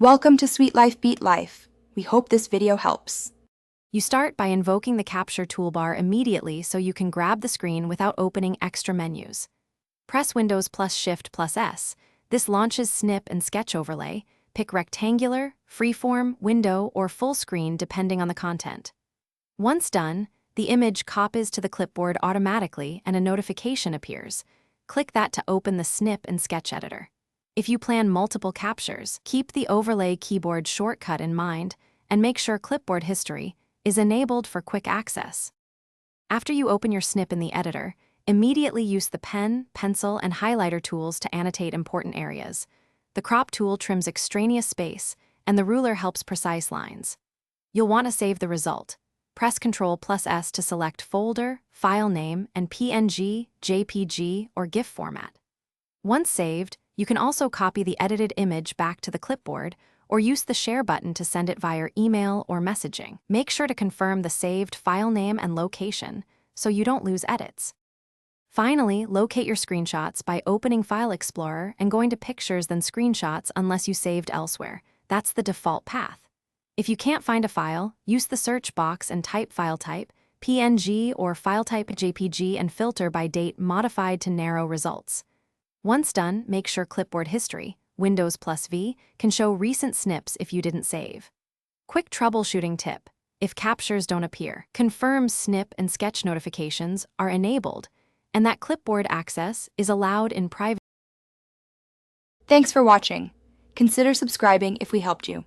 Welcome to Sweet Life Beat Life. We hope this video helps. You start by invoking the capture toolbar immediately so you can grab the screen without opening extra menus. Press Windows plus Shift plus S. This launches Snip and Sketch Overlay. Pick rectangular, freeform, window, or full screen depending on the content. Once done, the image copies to the clipboard automatically and a notification appears. Click that to open the Snip and Sketch editor. If you plan multiple captures, keep the overlay keyboard shortcut in mind and make sure clipboard history is enabled for quick access. After you open your snip in the editor, immediately use the pen, pencil, and highlighter tools to annotate important areas. The crop tool trims extraneous space, and the ruler helps precise lines. You'll want to save the result. Press Ctrl plus S to select folder, file name, and PNG, JPG, or GIF format. Once saved, you can also copy the edited image back to the clipboard or use the share button to send it via email or messaging. Make sure to confirm the saved file name and location so you don't lose edits. Finally, locate your screenshots by opening File Explorer and going to Pictures then Screenshots unless you saved elsewhere. That's the default path. If you can't find a file, use the search box and type file type, PNG or file type JPG and filter by date modified to narrow results. Once done, make sure clipboard history, Windows plus V, can show recent snips if you didn't save. Quick troubleshooting tip: if captures don't appear, confirm Snip and Sketch notifications are enabled and that clipboard access is allowed in private. Thanks for watching. Consider subscribing if we helped you.